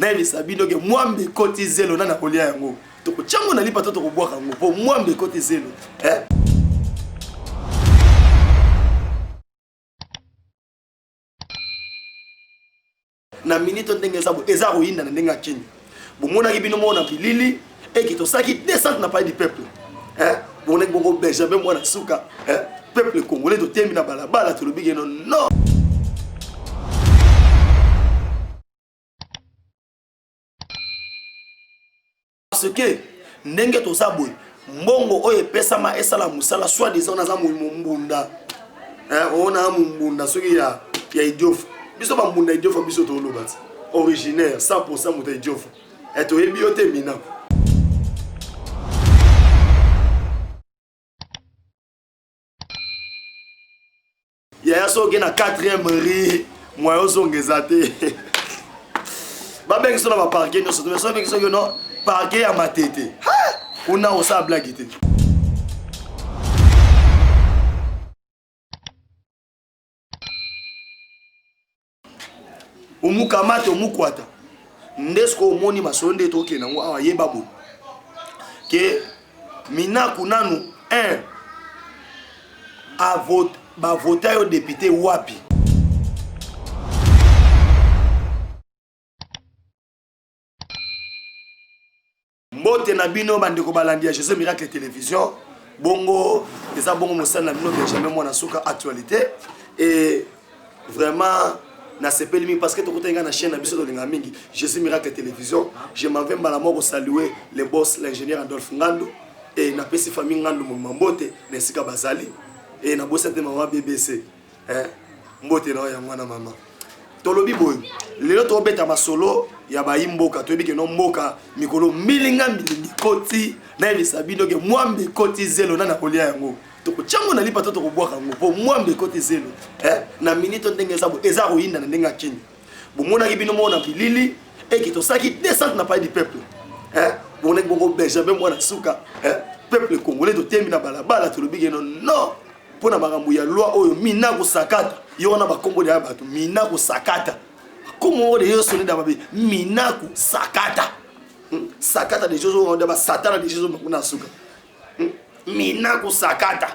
na yebisa bino ke mwambe koti zelo na kolia yango toko chango na lipa to kobwaka yango po mwambe koti zelo na minute ndenge sabo eza roinda na ndenge akini bomona ki bino mona bilili et qui to saki descente na pas du peuple bon ek bongo Benjamin mwana suka peuple congolais to temi na balabala to lobige non parce que ndenge to sabo mbongo oyo pesama esala musala soit disant na za mbunda ona mbunda soki ya idiofu biso ba mbunda idiofu biso to lobati originaire 100% muta idiofu et to ebiote mina ya so gena 4e ri moyo zongezate ba bengi so na ba parquet no so to so bengi so no parquet ya matete kuna osa blague te umukamate umukwata ndesko omoni masonde toke nango awa yeba bo ke minaku nanu a vote ba voter au député wapi mbote na bino bandeko balandia Jésus Miracle Télévision bongo eza bongo mosala na bino Benjamin mwana suka actualité et vraiment na sepelimi parce que tokotenga na chaîne na biso tolinga mingi Jésus Miracle Télévision je m'en vais mbala moko saluer le boss l'ingénieur Adolphe Ngando et na pesi famille Ngando Mbote nesika bazali et na bossete maman BBC mbote na ya mwana mama tolobi boy lelo to beta masolo ya bayimboka to biki no mboka mikolo milinga milingi koti na yebisa bino ke mwambe koti zelo na kolia yango toko chango na lipa to kobwaka yango po mwambe koti zelo na minute ndenge sabo eza roinda na ndenge akini bomona ki bino mona bilili et qui to saki descente na pas du peuple bon ek bongo Benjamin mwana suka peuple congolais to temi na balabala to lobige non pona makambo ya loi oyo mina ko sakata yo na bakombo ya bato mina ko sakata komo de yo sonné d'aba mina ko sakata sakata des choses on ba satana des choses na suka mina ko sakata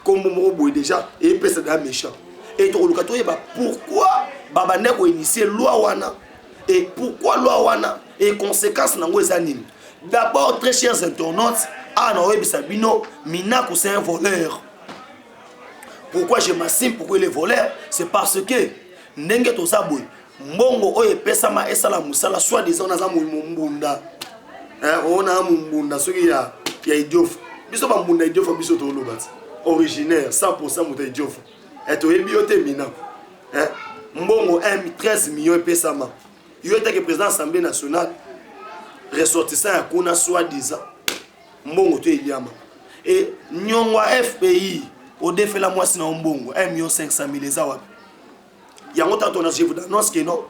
kombo mo boy déjà et pesa da méchant et to luka to yeba pourquoi baba ne ko initier loi wana et pourquoi loi wana et conséquences nango ezanini d'abord très chers internautes na webisa bino Minaku c'est un voleur. Pourquoi je m'assime pourquoi il est voleur? C'est parce que ndenge to sabwe mbongo oyo pesama esala musala soit disant na za mbunda ona mbunda soki ya idiofu biso ba mbunda idiofu biso to lobati originaire 100% muta idiofu et to ebiote Minaku mbongo 13 millions pesama yo était que président de l'Assemblée nationale ressortissant ya kuna soit disant mbongo to eliama et nyongwa FPI au défait la moitié na mbongo 1,500,000 ezawa yango tanto na je vous annonce que non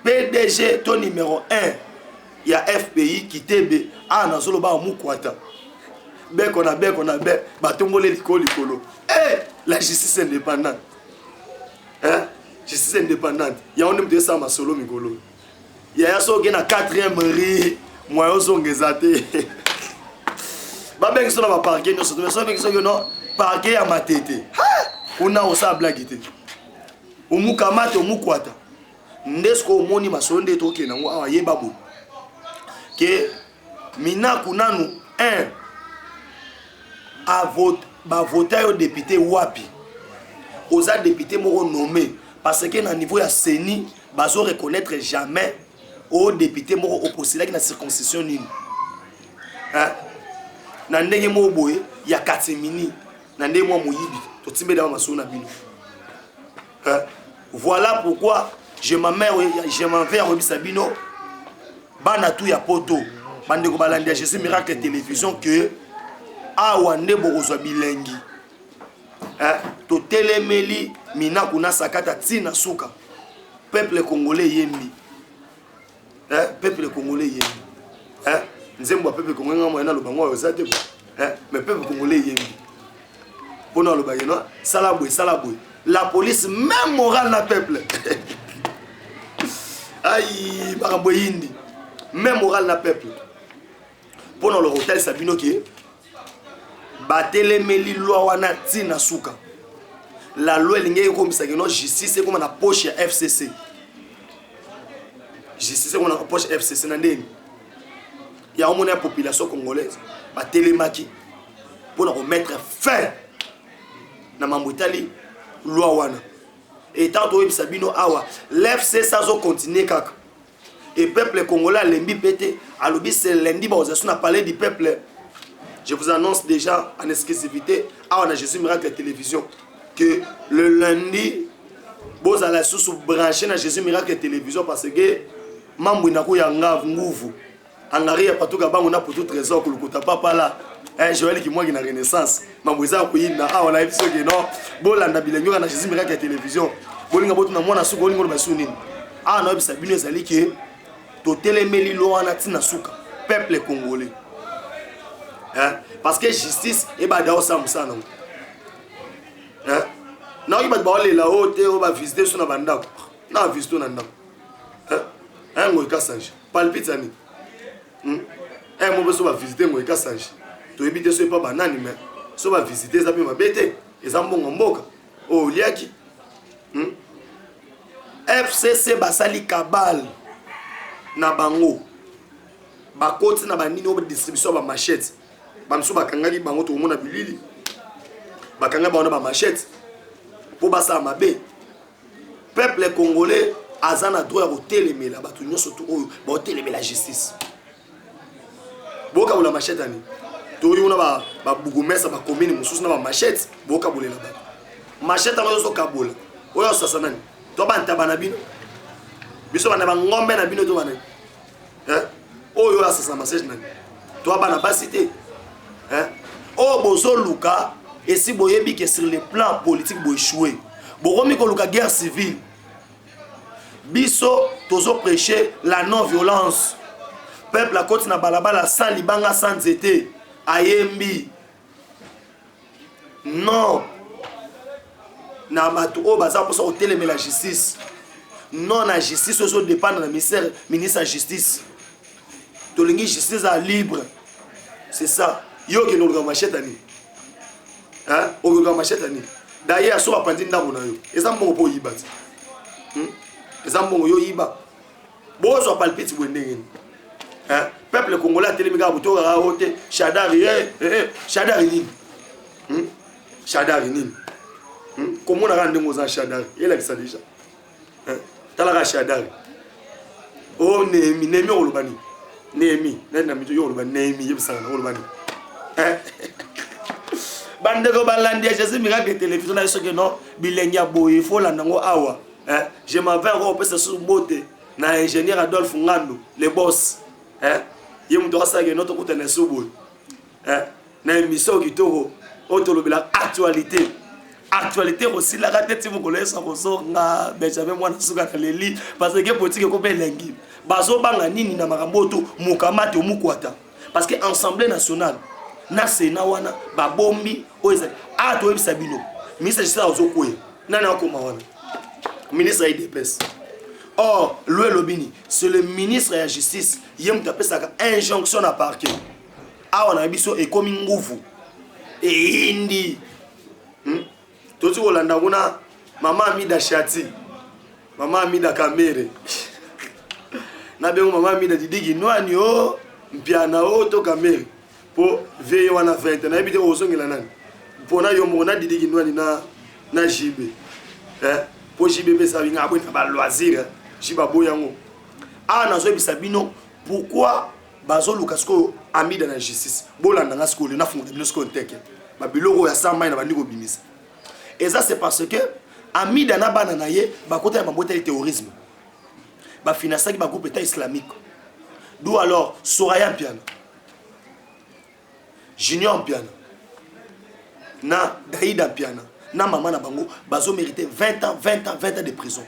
PDG ton numéro 1 ya FPI kitebe na zolo ba mukwata beko na batombole likolo la justice indépendante justice indépendante ya on me ça masolo mikolo ya so gena 4e ri moyo zongezate ba bengi so na ba parquet no so to so bengi so no parquet ya matete kuna osa blague te umukamate umukwata ndesko omoni masonde toke nango awa yeba bo ke minaku nanu a vote ba voter au député wapi oza député moko nommé parce que na niveau ya CENI bazo reconnaître jamais au député moko opposé na circonscription nini na ndenge mo boye ya katimini na ndenge mo moyibi to timbe da masona bino voilà pourquoi je m'en vais à Robi Sabino bana tout ya poto bande ko balandia Jésus Miracle Télévision que awa ndebo kozwa bilengi to telemeli Minaku na sakata tina suka peuple congolais yembi peuple congolais yembi nzembo peuple congolais ngamo na lobango ozate mais peuple congolais yembi pona lobageno salabwe la police même morale na peuple aïe baraboyindi même moral na peuple pour le hôtel Sabino qui batelemeli loi wana tina suka la loi lingi comme ça que non justice c'est comme na poche FCC justice comme na poche FCC na ndeni ya au la population congolaise batelemaki pour remettre fin na mamutali loi wana et tant que Sabino awa l'FC ça zo continuer kaka et peuple congolais lembi pété alobi c'est lundi ba on a parlé du peuple. Je vous annonce déjà en exclusivité on a Jésus Miracle Télévision que le lundi vous allez sous brancher na Jésus Miracle Télévision parce que mambo inako ya nguvu angari ya patuka bango na pour tout trésor kulukuta papa là Joël qui moi qui na renaissance mambo za kuina on a episode que non bolanda bilenyo na Jésus Miracle Télévision bolinga botu na mwana suko bolingo ba sunini na bisa bino ezali ke to telemeli lo wana tina suka peuple congolais parce que justice et ba da osam sana na oyi ba le la haute o ba visiter sur na bandako na visiter na ndako ngo ikasanje palpitani mo beso ba visiter ngo ikasanje to ebite so pas banani mais so ba visiter za pe mabete ezambongo mboka o liaki FCC basali kabal na bango bakoti na banini o distribution ba machette bamso bakangaki bango to mona bilili bakanga bango ba machette pour basa mabe peuple congolais azana droit ya telemela batu nyoso to oyo ba telemela justice boka bula machette ani to yona ba bugumesa ba commune mususu na ba machette boka bulela ba machette na yoso kabola oyo sasa nani to banta bana bino biso bana ba ngombe na bino to bana oyo asasa message nani to bana basité o bozo luka et si boyebi que sur le plan politique bo échouer bokomi ko luka guerre civile biso tozo prêcher la non violence peuple la côte na balabala sans libanga sans été ayembi non na bato o baza pour ça hôtel mais la justice non la justice aussi dépend de ministère ministre de justice to lingi justice à libre c'est ça yo ke no ga machette ani o ga machette ani d'ailleurs so apandi ndabo na yo ezambongo po yiba ezambongo yo yiba bozo palpite bwendenge peuple congolais telemika buto ga hote shadari shadari nini shadari nini comment on a rendu nos shadari il a ça déjà tala shadari oh nemi olubani nemi nenda mito yo olubani nemi yebisana olubani bandeko balandi Jésus Miracle Télévision na soki non bilengia boye faut la nango awa je m'avais repensé sur bote na ingénieur Adolphe Ngando le boss yemu to ça que notre côté na sobo na émission kitoko otolobela actualité aussi la tête vous connaissez ça nga Benjamin mwana suka na leli parce que politique ko belengi bazo banga nini na makamboto mukamate mukwata parce que Assemblée nationale na Sénat wana babombi oza to ebisa bino ministre de ozokoye nana akoma wana ministre IDPS or Louis Lobini c'est le ministre de la justice yem tapesa injonction à parquet awana biso ekomi nguvu e indi toti olanda kuna mama Amida Shati mama Amida Kamere na bengo mama Amida didigi nwani o mpiana o to Kamere po veille wana 20 na ebite ozongela nani pona yo mona didigi nwani na jibe po jibe be sa binga abona ba loisir jiba boyango na zo ebisa bino pourquoi bazo lukasko Amida na justice bolanda nga skole na fungo de bino skole teke ba biloko ya samba na bandiko bimisa. Et ça c'est parce que Amida na bana na ye ba côté ya mabota le terrorisme ba financer ba groupe état islamique d'où alors Soraya Piano Junior Piano na Daïda Piano na maman na bango bazo mériter 20 ans de prison.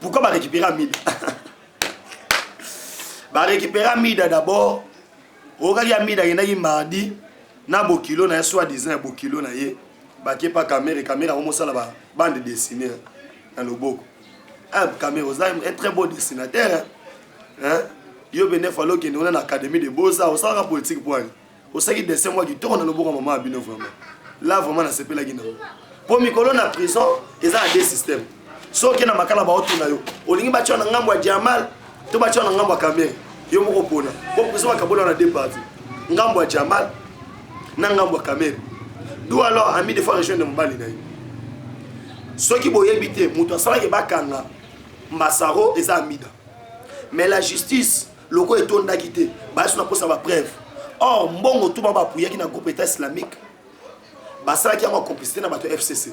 Pourquoi ba récupérer Amida ba récupérer Amida d'abord okali Amida yendaki mardi na bokilo na soi-disant bokilo na ye ba kepa caméra au mosala ba bande dessinée dans le boko Cameroun, un très beau dessinateur. Yo bene fallo que nous en académie de beaux-arts, on la politique pour aller. Au sein qui descend moi qui tourne le bon moment à Bino vraiment. Là vraiment na sepela gina. Pour Mikolo na prison, ils ont des systèmes. So qui na makala ba otuna yo. Olingi ba tshona ngambo ya Jamal, to ba tshona ngambo ya Cameroun. Yo moko pona. Pour prison ba kabona na deux parties. Ngambo ya Jamal na ngambo ya Cameroun. D'où alors ami de fois région de Mbali na yo. So qui boyebité, muto sala ke bakanga Masaro et Amida. Mais la justice, le coup est tourné d'acquitter. Bah, ça n'a pas sa preuve. Or, bon, tout le monde qui est dans le groupe État islamique. Bah, ça qui a une complicité dans le FCC.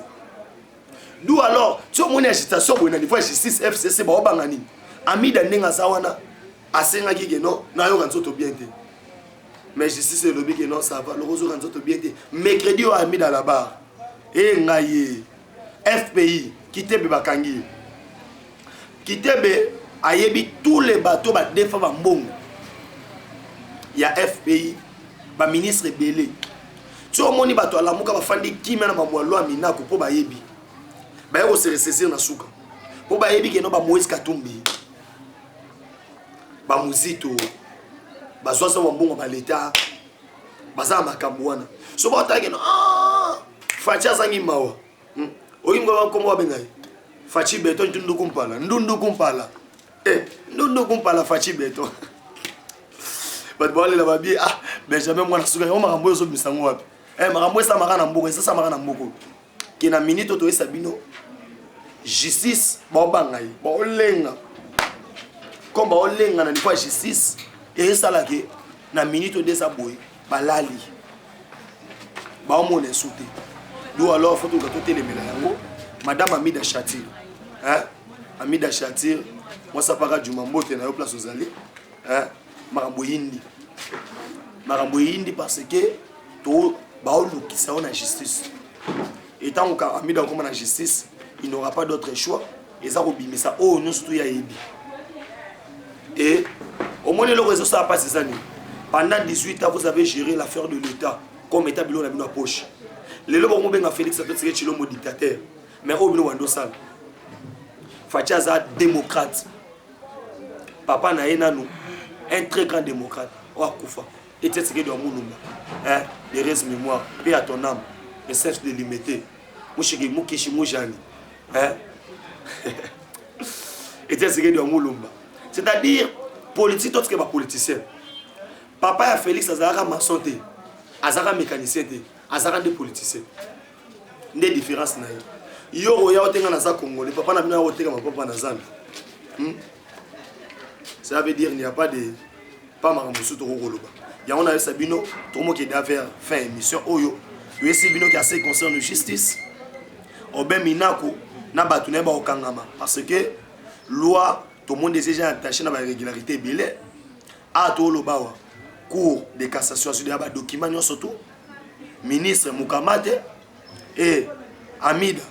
D'où alors, tu as une agitation pour une justice FCC, bah, Bangani. Amida Nenga Zawana, Asenga Gigeno, n'a eu un autre bien. Mais justice est le bien, non, ça va. Le rose est un autre bien. Mercredi, on a mis dans la barre. Et Ngaye, FPI, Kite Bakangi. Kitebe ayebi tous les bateaux ba défend ba mbongo. Il y a FPI, ba ministre belé. Tu au moni bateau la muka ba fandi kimena na mamwalo amina ko po ba yebi. Ba yego se ressaisir na suka. Po ba yebi ke no ba Moïse Katumbi. Ba muzito. Ba zosa wa mbongo ba leta. Ba za makambo wana. So ba ta ke no facha zangi mawa. Oyingo ba komo ba bengai. Fachi beto ndundu kumpala ndundu kumpala fachi beto but bon la babi Benjamin mwana suka yo makambo zo misango wapi makambo esa makana mboko esa makana mboko kina minito to esa bino justice ba bangai ba olenga komba olenga na nifa justice esa la ke na minito de sa boy balali ba omone souté do alors faut que to telemela yango Madame Amida Chatir. Amida Chatir, moi ça paraît du Mambote na yo place aux allées. Marambo Yindi parce que to baolu qui ça on a justice. Et tant que Amida comme la justice, il n'aura pas d'autre choix. Et ça robime ça oh nous surtout ya yebi. Et au moins le réseau ça a passé ça. Pendant 18 ans vous avez géré l'affaire de l'État comme état bilon na bino poche. Les lobo mo benga Félix Tshisekedi Tshilombo dictateur. Mais au bino wando sal. Fachaza démocrate. Papa na enanu un très grand démocrate. Ouakoufa. Et Tshisekedi wa Mulumba. Les restes mémoire. Paix à ton âme. Le chef de limité. Mushiki Mukishi Mujani. Et Tshisekedi wa Mulumba. C'est-à-dire politique tout ce qui est politicien. Papa ya Félix Azara maçon. Azara mécanicien. Azara des politiciens. Des différences na yo oya otenga na za congolais papa na bina otenga ma papa na Zambie. Ça veut dire il n'y a pas de pas makambo to roloba. Ya on a eu Sabino tout mo qui d'affaire fin émission oyo. Yo Sabino qui a ses concerne de justice. Oben minako na batu na ba okangama parce que loi tout le monde est déjà attaché na ba régularité belé. A to lobawa cour de cassation sur des documents surtout ministre Mukamate et Amida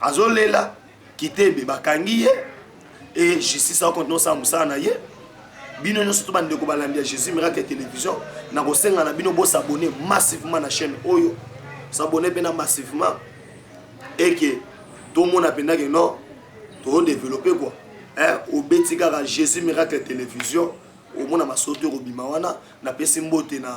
Azolela Kitebe bakangi et justice a continué sa musana ye bino no surtout bande ko balandia Jésus miracle télévision na ko senga na bino bo s'abonner massivement na chaîne oyo s'abonner bena massivement et que tout le monde a pensé que non to développer quoi au betika Jésus miracle télévision au monde ma sauté au bimawana na pesi mbote na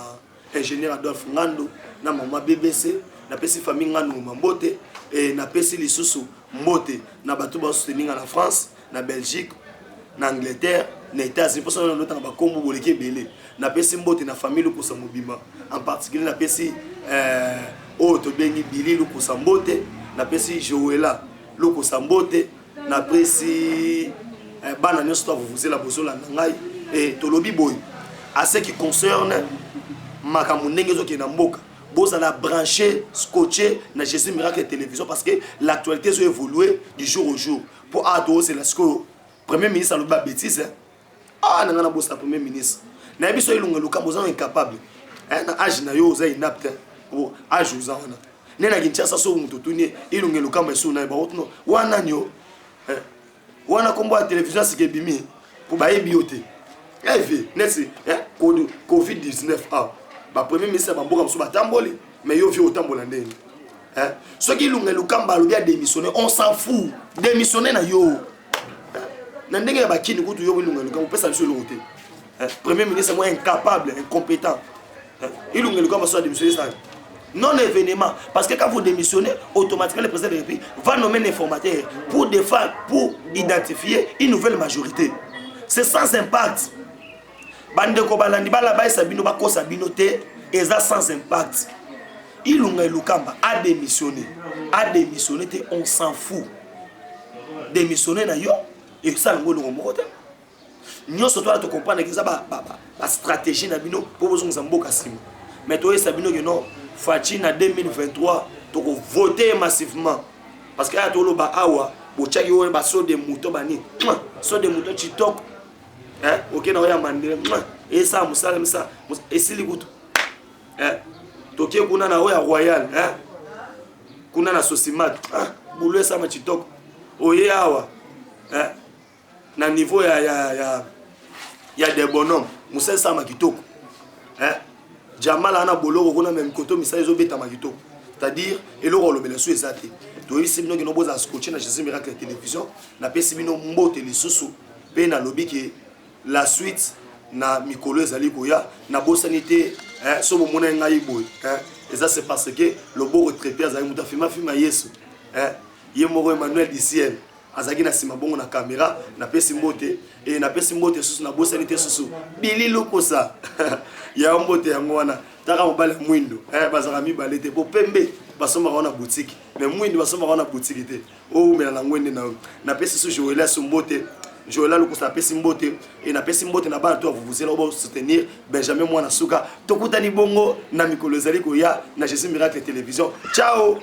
ingénieur Adolphe Ngando na mama BBC na pesi famille Ngando Mambote et na pesi lisusu mbote na batu ba soutenir na France na Belgique na Angleterre na États-Unis pour ça on entend ba kombo boleke belé na pesi mbote na famille ko sa mobima en particulier na pesi to bengi Billy ko sa mbote na pesi Joëla ko sa mbote na pesi bana nyosto vous la bozola ngai et tolobi boy à ce qui concerne makambo ndenge zo ki na mboka boza la brancher scotché na Jésus miracle télévision parce que l'actualité a évolué du jour au jour pour ado c'est la sco premier ministre aloba bêtise nanga na bossa premier ministre na biso ilunga luka boza incapable na âge na yo za inapte o âge za ona nena Kinshasa so mutu tuni ilunga luka mesu na ba otno wana nyo wana kombo ya télévision sikebimi pour ba ebiote nesi COVID-19 ba premier ministre ba mboka msuba tamboli mais yo vi otambola ndenge ceux qui lunga lukamba lo bien démissionner on s'en fout démissionner na yo Nandenge ya bakini kutu yo ilunga luka opesa biso le côté. Premier ministre moi incapable, incompétent. Ilunga luka maso démissionner ça. Non événement parce que quand vous démissionnez automatiquement le président de la République va nommer un informateur pour défendre pour identifier une nouvelle majorité. C'est sans impact. Bande ko balandi bala ba sabino ba ko sabino te eza sans impact. Ilunga lukamba a démissionné. A démissionné te on s'en fout. Démissionner na yo et ça ngolo ngomoko te. Nyo surtout à te comprendre que ça ba stratégie na bino pour besoin mboka simo. Mais toi sabino que non Fachina 2023 to voter massivement parce que to lo ba awa bo chaki o ba so de moto bani so de moto chitok OK na ya mandele et ça musala misa esili kutu tokie kuna na oya royal kuna na sosimat boulou ça ma chitok oye awa na niveau ya des bonhommes musala ça ma kitoko Jamal ana boloko kuna même koto misala zo beta makito c'est-à-dire eloko lobela so ezate to yisi bino ke no boza scotcher na Jésus miracle la télévision na pesi bino mbote lisusu pe na lobi ke la suite na mikolo ezali koya na bosanité so bomona ngai boy et ça c'est parce que le beau retraité azali muta fima Yesu ye moko Emmanuel du ciel azaki na sima bongo na caméra na pesi mbote et na pesi mbote susu na bosanité susu bililo kosa ya mbote yango wana taka mobale mwindo bazaka mibale te po pembe basoma wana boutique mais mwindo basoma wana boutique te o mela na ngwende na pesi susu joela so mbote joela lokosa pesi mbote et na pesi mbote na bana to vous allez au soutenir Benjamin Mwana Suka tokutani bongo na mikolo ezali koya na Jésus miracle télévision ciao.